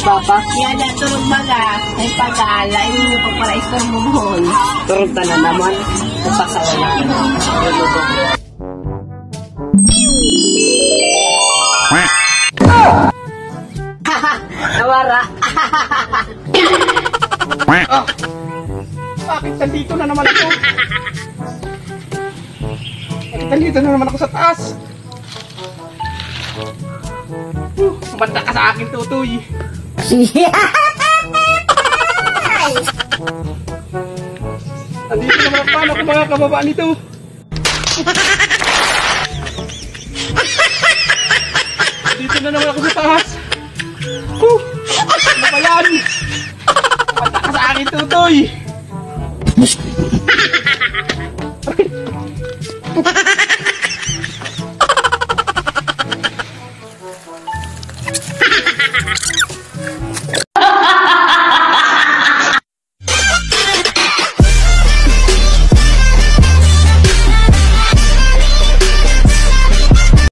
Papa? Yan na tulog baga. Ay pag-aala. Hindi nyo pa para istorbuhon. Turog ka na naman. Napasawa lang. Nawara. Bakit nandito na naman ako? Bakit nandito na naman ako sa taas? Banda ka sa akin, Tutoy. Nandito naman ako. Paano ako makakababa nito? Nandito na naman ako sa taas. Ano ba yan? Banda ka sa akin, Tutoy.